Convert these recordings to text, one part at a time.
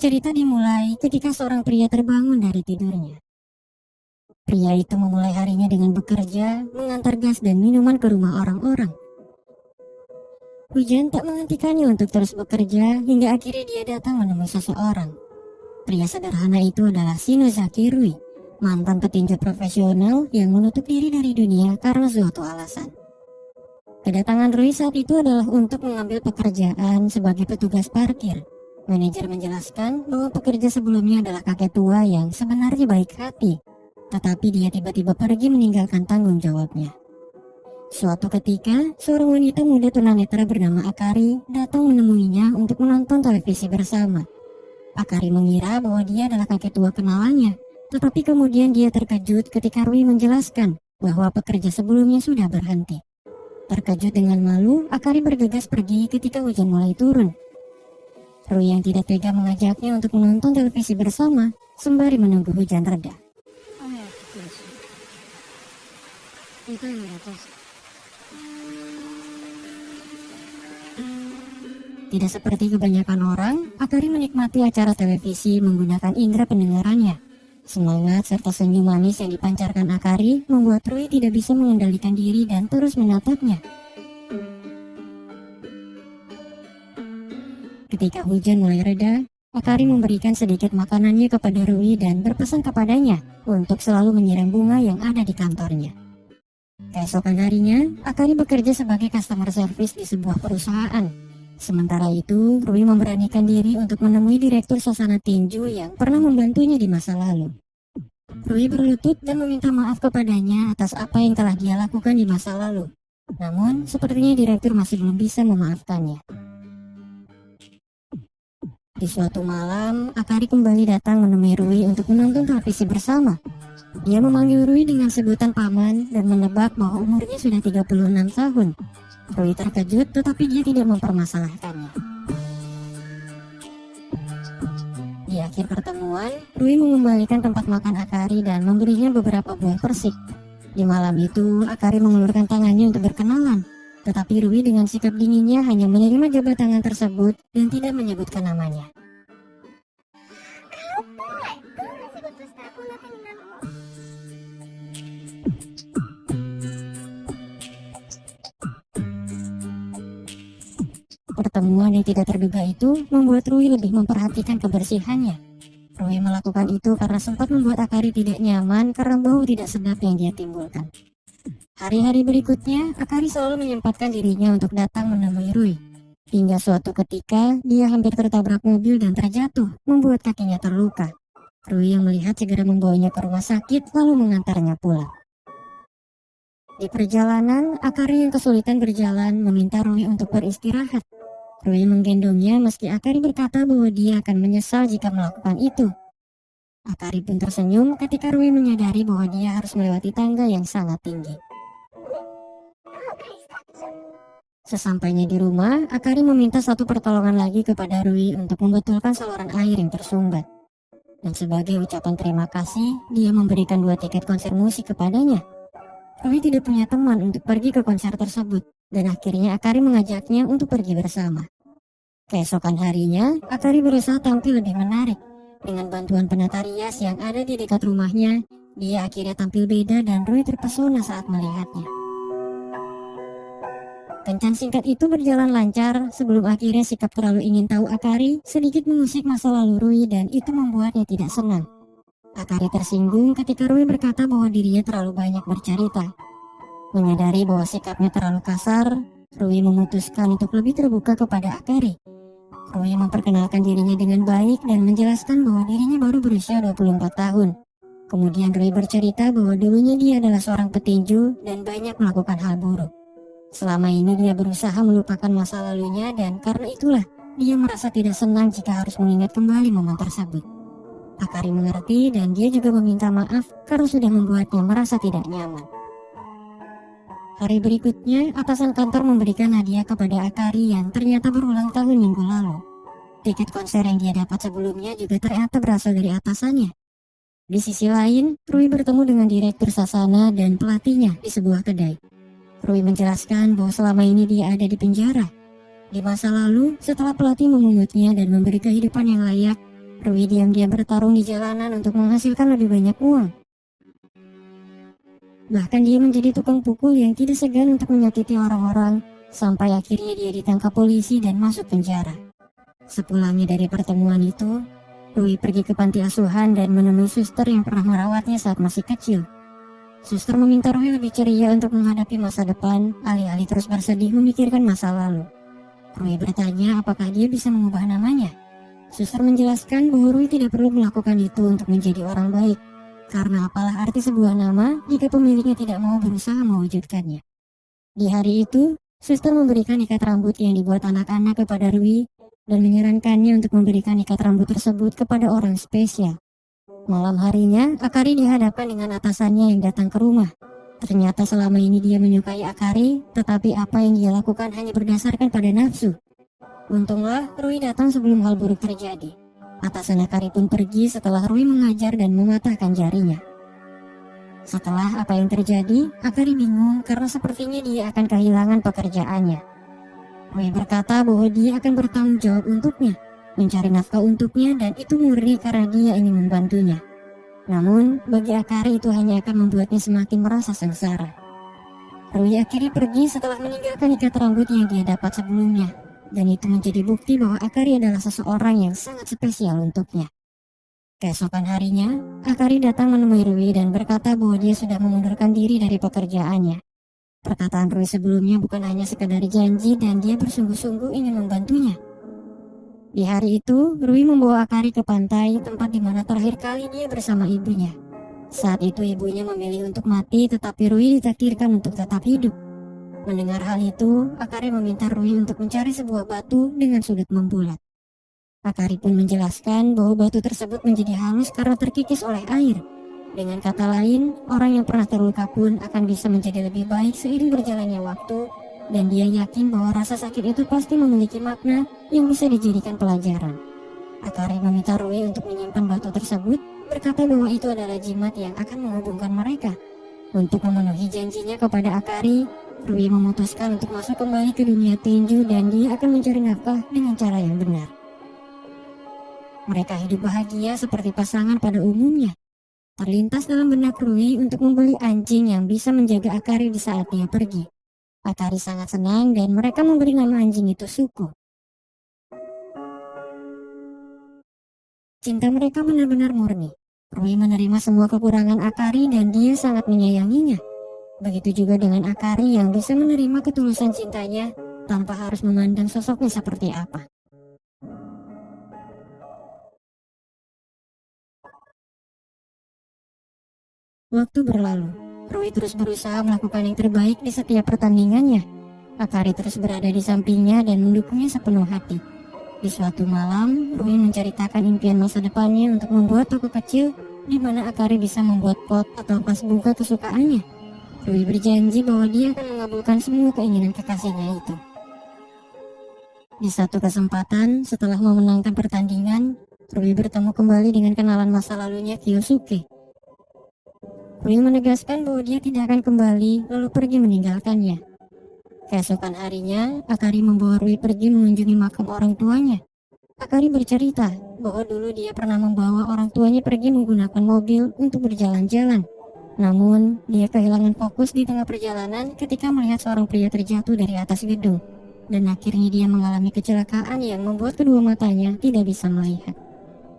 Cerita dimulai ketika seorang pria terbangun dari tidurnya. Pria itu memulai harinya dengan bekerja, mengantar gas dan minuman ke rumah orang-orang. Hujan tak menghentikannya untuk terus bekerja hingga akhirnya dia datang menemui seseorang. Pria sederhana itu adalah Shinozaki Rui, mantan petinju profesional yang menutup diri dari dunia karena suatu alasan. Kedatangan Rui saat itu adalah untuk mengambil pekerjaan sebagai petugas parkir. Manajer menjelaskan bahwa pekerja sebelumnya adalah kakek tua yang sebenarnya baik hati, tetapi dia tiba-tiba pergi meninggalkan tanggung jawabnya. Suatu ketika, seorang wanita muda tunanetra bernama Akari datang menemuinya untuk menonton televisi bersama. Akari mengira bahwa dia adalah kakek tua kenalannya, tetapi kemudian dia terkejut ketika Rui menjelaskan bahwa pekerja sebelumnya sudah berhenti. Terkejut dengan malu, Akari bergegas pergi ketika hujan mulai turun. Rui yang tidak tega mengajaknya untuk menonton televisi bersama sembari menunggu hujan reda. Tidak seperti kebanyakan orang, Akari menikmati acara televisi menggunakan indera pendengarannya. Semangat serta senyum manis yang dipancarkan Akari membuat Rui tidak bisa mengendalikan diri dan terus menatapnya. Ketika hujan mulai reda, Akari memberikan sedikit makanannya kepada Rui dan berpesan kepadanya untuk selalu menyiram bunga yang ada di kantornya. Keesokan harinya, Akari bekerja sebagai customer service di sebuah perusahaan. Sementara itu, Rui memberanikan diri untuk menemui direktur sasana tinju yang pernah membantunya di masa lalu. Rui berlutut dan meminta maaf kepadanya atas apa yang telah dia lakukan di masa lalu. Namun, sepertinya direktur masih belum bisa memaafkannya. Di suatu malam, Akari kembali datang menemui Rui untuk menonton televisi bersama. Dia memanggil Rui dengan sebutan paman dan menebak bahwa umurnya sudah 36 tahun. Rui terkejut tetapi dia tidak mempermasalahkannya. Di akhir pertemuan, Rui mengembalikan tempat makan Akari dan memberinya beberapa buah persik. Di malam itu, Akari mengulurkan tangannya untuk berkenalan. Tetapi Rui dengan sikap dinginnya hanya menerima jabat tangan tersebut dan tidak menyebutkan namanya. Pertemuan yang tidak terduga itu membuat Rui lebih memperhatikan kebersihannya. Rui melakukan itu karena sempat membuat Akari tidak nyaman karena bau tidak sedap yang dia timbulkan. Hari-hari berikutnya, Akari selalu menyempatkan dirinya untuk datang menemui Rui. Hingga suatu ketika, dia hampir tertabrak mobil dan terjatuh, membuat kakinya terluka. Rui yang melihat segera membawanya ke rumah sakit lalu mengantarnya pulang. Di perjalanan, Akari yang kesulitan berjalan meminta Rui untuk beristirahat. Rui menggendongnya meski Akari berkata bahwa dia akan menyesal jika melakukan itu. Akari pun tersenyum ketika Rui menyadari bahwa dia harus melewati tangga yang sangat tinggi. Sesampainya di rumah, Akari meminta satu pertolongan lagi kepada Rui untuk membetulkan saluran air yang tersumbat. Dan sebagai ucapan terima kasih, dia memberikan 2 tiket konser musik kepadanya. Rui tidak punya teman untuk pergi ke konser tersebut, dan akhirnya Akari mengajaknya untuk pergi bersama. Keesokan harinya, Akari berusaha tampil lebih menarik. Dengan bantuan penata rias yang ada di dekat rumahnya, dia akhirnya tampil beda dan Rui terpesona saat melihatnya. Kencan singkat itu berjalan lancar sebelum akhirnya sikap terlalu ingin tahu Akari sedikit mengusik masa lalu Rui dan itu membuatnya tidak senang. Akari tersinggung ketika Rui berkata bahwa dirinya terlalu banyak bercerita. Menyadari bahwa sikapnya terlalu kasar, Rui memutuskan untuk lebih terbuka kepada Akari. Rui memperkenalkan dirinya dengan baik dan menjelaskan bahwa dirinya baru berusia 24 tahun. Kemudian Rui bercerita bahwa dulunya dia adalah seorang petinju dan banyak melakukan hal buruk. Selama ini dia berusaha melupakan masa lalunya dan karena itulah dia merasa tidak senang jika harus mengingat kembali momen tersebut. Akari mengerti dan dia juga meminta maaf karena sudah membuatnya merasa tidak nyaman. Hari berikutnya, atasan kantor memberikan hadiah kepada Akari yang ternyata berulang tahun minggu lalu. Tiket konser yang dia dapat sebelumnya juga ternyata berasal dari atasannya. Di sisi lain, Rui bertemu dengan direktur sasana dan pelatihnya di sebuah kedai. Rui menjelaskan bahwa selama ini dia ada di penjara. Di masa lalu, setelah pelatih memungutnya dan memberi kehidupan yang layak, Rui diam-diam bertarung di jalanan untuk menghasilkan lebih banyak uang. Bahkan dia menjadi tukang pukul yang tidak segan untuk menyakiti orang-orang, sampai akhirnya dia ditangkap polisi dan masuk penjara. Sepulangnya dari pertemuan itu, Rui pergi ke panti asuhan dan menemui suster yang pernah merawatnya saat masih kecil. Suster meminta Rui lebih ceria untuk menghadapi masa depan, alih-alih terus bersedih memikirkan masa lalu. Rui bertanya apakah dia bisa mengubah namanya. Suster menjelaskan bahwa Rui tidak perlu melakukan itu untuk menjadi orang baik, karena apalah arti sebuah nama jika pemiliknya tidak mau berusaha mewujudkannya. Di hari itu, suster memberikan ikat rambut yang dibuat anak-anak kepada Rui dan menyarankannya untuk memberikan ikat rambut tersebut kepada orang spesial. Malam harinya, Akari dihadapkan dengan atasannya yang datang ke rumah. Ternyata selama ini dia menyukai Akari, tetapi apa yang dia lakukan hanya berdasarkan pada nafsu. Untunglah Rui datang sebelum hal buruk terjadi. Atasan Akari pun pergi setelah Rui mengajar dan mematahkan jarinya. Setelah apa yang terjadi, Akari bingung karena sepertinya dia akan kehilangan pekerjaannya. Rui berkata bahwa dia akan bertanggung jawab untuknya, mencari nafkah untuknya, dan itu murni karena dia ingin membantunya. Namun, bagi Akari itu hanya akan membuatnya semakin merasa sengsara. Rui akhirnya pergi setelah meninggalkan ikat rambut yang dia dapat sebelumnya, dan itu menjadi bukti bahwa Akari adalah seseorang yang sangat spesial untuknya. Keesokan harinya, Akari datang menemui Rui dan berkata bahwa dia sudah mengundurkan diri dari pekerjaannya. Perkataan Rui sebelumnya bukan hanya sekadar janji dan dia bersungguh-sungguh ingin membantunya. Di hari itu, Rui membawa Akari ke pantai, tempat di mana terakhir kali dia bersama ibunya. Saat itu ibunya memilih untuk mati, tetapi Rui ditakdirkan untuk tetap hidup. Mendengar hal itu, Akari meminta Rui untuk mencari sebuah batu dengan sudut membulat. Akari pun menjelaskan bahwa batu tersebut menjadi halus karena terkikis oleh air. Dengan kata lain, orang yang pernah terluka pun akan bisa menjadi lebih baik seiring berjalannya waktu, dan dia yakin bahwa rasa sakit itu pasti memiliki makna yang bisa dijadikan pelajaran. Akari meminta Rui untuk menyimpan batu tersebut, berkata bahwa itu adalah jimat yang akan menghubungkan mereka. Untuk memenuhi janjinya kepada Akari, Rui memutuskan untuk masuk kembali ke dunia tinju dan dia akan mencari nafkah dengan cara yang benar. Mereka hidup bahagia seperti pasangan pada umumnya. Terlintas dalam benak Rui untuk membeli anjing yang bisa menjaga Akari di saat dia pergi. Akari sangat senang dan mereka memberi nama anjing itu Suko. Cinta mereka benar-benar murni. Rui menerima semua kekurangan Akari dan dia sangat menyayanginya. Begitu juga dengan Akari yang bisa menerima ketulusan cintanya tanpa harus memandang sosoknya seperti apa. Waktu berlalu, Rui terus berusaha melakukan yang terbaik di setiap pertandingannya. Akari terus berada di sampingnya dan mendukungnya sepenuh hati. Di suatu malam, Rui menceritakan impian masa depannya untuk membuat toko kecil di mana Akari bisa membuat pot atau vas bunga kesukaannya. Rui berjanji bahwa dia akan mengabulkan semua keinginan kekasihnya itu. Di satu kesempatan, setelah memenangkan pertandingan, Rui bertemu kembali dengan kenalan masa lalunya Kyosuke. Rui menegaskan bahwa dia tidak akan kembali lalu pergi meninggalkannya. Keesokan harinya, Akari membawa Rui pergi mengunjungi makam orang tuanya. Akari bercerita bahwa dulu dia pernah membawa orang tuanya pergi menggunakan mobil untuk berjalan-jalan. Namun, dia kehilangan fokus di tengah perjalanan ketika melihat seorang pria terjatuh dari atas gedung. Dan akhirnya dia mengalami kecelakaan yang membuat kedua matanya tidak bisa melihat.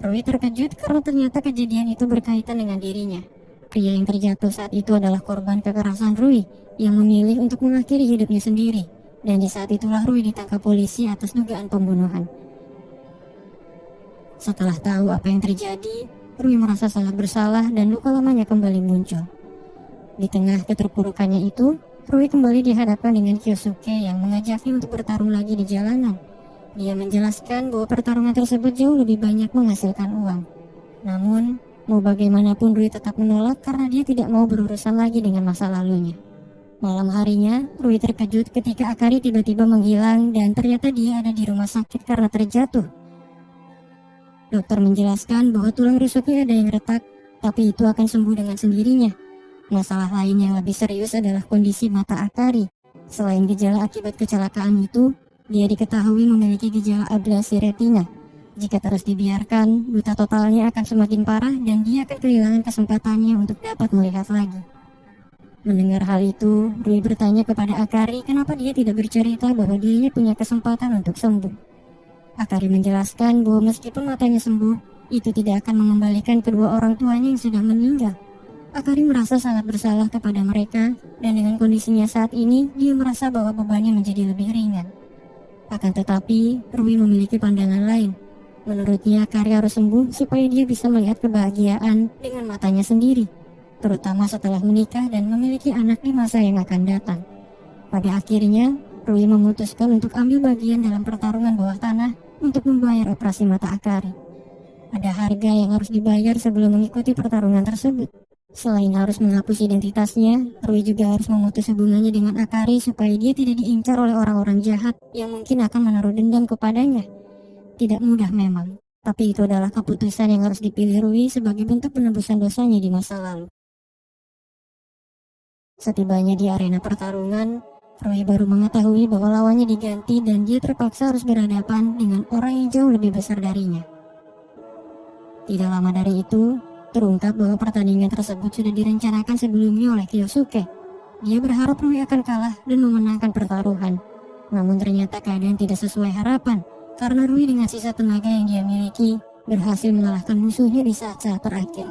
Rui terkejut karena ternyata kejadian itu berkaitan dengan dirinya. Pria yang terjatuh saat itu adalah korban kekerasan Rui yang memilih untuk mengakhiri hidupnya sendiri. Dan di saat itulah Rui ditangkap polisi atas dugaan pembunuhan. Setelah tahu apa yang terjadi, Rui merasa sangat bersalah dan luka lamanya kembali muncul. Di tengah keterpurukannya itu, Rui kembali dihadapkan dengan Kyosuke yang mengajaknya untuk bertarung lagi di jalanan. Dia menjelaskan bahwa pertarungan tersebut jauh lebih banyak menghasilkan uang. Namun, mau bagaimanapun Rui tetap menolak karena dia tidak mau berurusan lagi dengan masa lalunya. Malam harinya, Rui terkejut ketika Akari tiba-tiba menghilang dan ternyata dia ada di rumah sakit karena terjatuh. Dokter menjelaskan bahwa tulang rusuknya ada yang retak, tapi itu akan sembuh dengan sendirinya. Masalah lain yang lebih serius adalah kondisi mata Akari. Selain gejala akibat kecelakaan itu, dia diketahui memiliki gejala ablasi retina. Jika terus dibiarkan, buta totalnya akan semakin parah dan dia akan kehilangan kesempatannya untuk dapat melihat lagi. Mendengar hal itu, Rui bertanya kepada Akari kenapa dia tidak bercerita bahwa dirinya punya kesempatan untuk sembuh. Akari menjelaskan bahwa meskipun matanya sembuh, itu tidak akan mengembalikan kedua orang tuanya yang sudah meninggal. Akari merasa sangat bersalah kepada mereka, dan dengan kondisinya saat ini, dia merasa bahwa bebannya menjadi lebih ringan. Akan tetapi, Rui memiliki pandangan lain. Menurutnya, Akari harus sembuh supaya dia bisa melihat kebahagiaan dengan matanya sendiri, terutama setelah menikah dan memiliki anak di masa yang akan datang. Pada akhirnya, Rui memutuskan untuk ambil bagian dalam pertarungan bawah tanah untuk membayar operasi mata Akari. Ada harga yang harus dibayar sebelum mengikuti pertarungan tersebut. Selain harus menghapus identitasnya, Rui juga harus memutus hubungannya dengan Akari supaya dia tidak diincar oleh orang-orang jahat yang mungkin akan menaruh dendam kepadanya. Tidak mudah memang, tapi itu adalah keputusan yang harus dipilih Rui sebagai bentuk penebusan dosanya di masa lalu. Setibanya di arena pertarungan, Rui baru mengetahui bahwa lawannya diganti dan dia terpaksa harus berhadapan dengan orang yang jauh lebih besar darinya. Tidak lama dari itu, terungkap bahwa pertandingan tersebut sudah direncanakan sebelumnya oleh Kyosuke. Dia berharap Rui akan kalah dan memenangkan pertaruhan. Namun ternyata keadaan tidak sesuai harapan, karena Rui dengan sisa tenaga yang dia miliki berhasil mengalahkan musuhnya di saat-saat terakhir.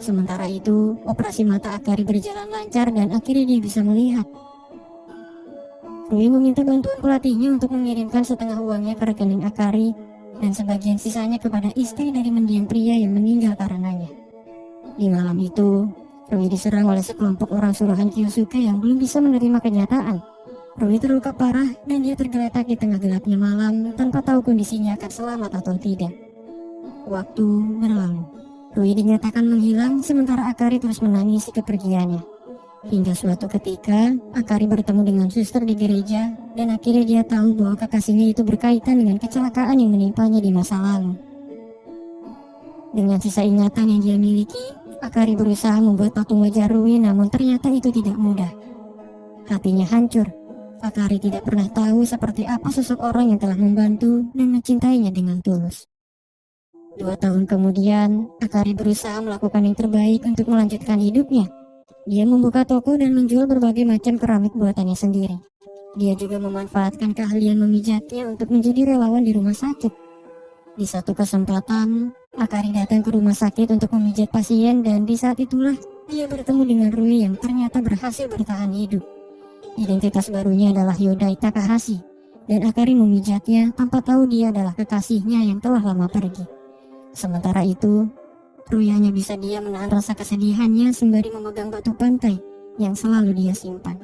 Sementara itu, operasi mata Akari berjalan lancar dan akhirnya dia bisa melihat. Rui meminta bantuan pelatihnya untuk mengirimkan setengah uangnya ke rekening Akari dan sebagian sisanya kepada istri dari mendiang pria yang meninggal karenanya. Di malam itu, Rui diserang oleh sekelompok orang suruhan Kyosuke yang belum bisa menerima kenyataan. Rui terluka parah dan dia tergeletak di tengah gelapnya malam tanpa tahu kondisinya akan selamat atau tidak. Waktu berlalu. Rui dinyatakan menghilang sementara Akari terus menangisi kepergiannya. Hingga suatu ketika, Akari bertemu dengan suster di gereja dan akhirnya dia tahu bahwa kekasihnya itu berkaitan dengan kecelakaan yang menimpanya di masa lalu. Dengan sisa ingatan yang dia miliki, Akari berusaha membuat patung wajah Rui, namun ternyata itu tidak mudah. Hatinya hancur. Akari tidak pernah tahu seperti apa sosok orang yang telah membantu dan mencintainya dengan tulus. 2 tahun kemudian, Akari berusaha melakukan yang terbaik untuk melanjutkan hidupnya. Dia membuka toko dan menjual berbagai macam keramik buatannya sendiri. Dia juga memanfaatkan keahlian memijatnya untuk menjadi relawan di rumah sakit. Di satu kesempatan, Akari datang ke rumah sakit untuk memijat pasien dan di saat itulah dia bertemu dengan Rui yang ternyata berhasil bertahan hidup. Identitas barunya adalah Yodai Takahashi, dan Akari memijatnya tanpa tahu dia adalah kekasihnya yang telah lama pergi. Sementara itu, Rui hanya bisa diam menahan rasa kesedihannya sembari memegang batu pantai yang selalu dia simpan.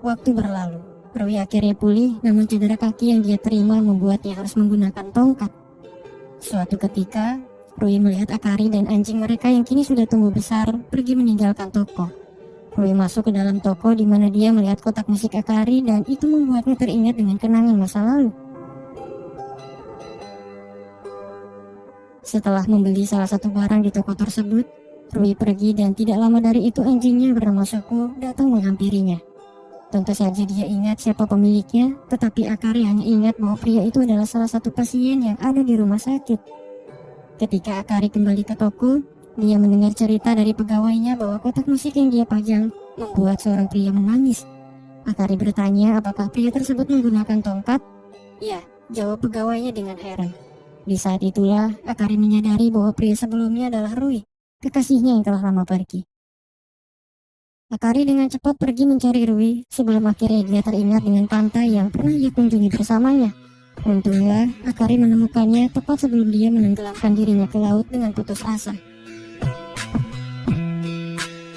Waktu berlalu, Rui akhirnya pulih, namun cedera kaki yang dia terima membuatnya harus menggunakan tongkat. Suatu ketika, Rui melihat Akari dan anjing mereka yang kini sudah tumbuh besar pergi meninggalkan toko. Rui masuk ke dalam toko di mana dia melihat kotak musik Akari dan itu membuatnya teringat dengan kenangan masa lalu. Setelah membeli salah satu barang di toko tersebut, Rui pergi dan tidak lama dari itu anjingnya bernama Shoko datang menghampirinya. Tentu saja dia ingat siapa pemiliknya, tetapi Akari hanya ingat bahwa pria itu adalah salah satu pasien yang ada di rumah sakit. Ketika Akari kembali ke toko, dia mendengar cerita dari pegawainya bahwa kotak musik yang dia pajang membuat seorang pria menangis. Akari bertanya apakah pria tersebut menggunakan tongkat. Ya, jawab pegawainya dengan heran. Di saat itulah, Akari menyadari bahwa pria sebelumnya adalah Rui, kekasihnya yang telah lama pergi. Akari dengan cepat pergi mencari Rui sebelum akhirnya dia teringat dengan pantai yang pernah ia kunjungi bersamanya. Untunglah, Akari menemukannya tepat sebelum dia menenggelamkan dirinya ke laut dengan putus asa.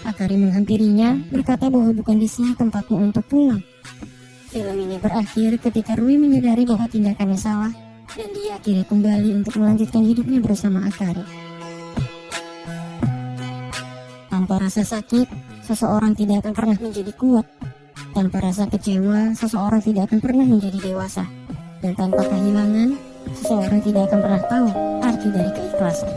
Akari menghampirinya, berkata bahwa bukan di sini tempatnya untuk pulang. Film ini berakhir ketika Rui menyadari bahwa tindakannya salah, dan dia akhirnya kembali untuk melanjutkan hidupnya bersama Akari. Tanpa rasa sakit, seseorang tidak akan pernah menjadi kuat. Tanpa rasa kecewa, seseorang tidak akan pernah menjadi dewasa. Dan tanpa kehilangan, seseorang tidak akan pernah tahu arti dari keikhlasan.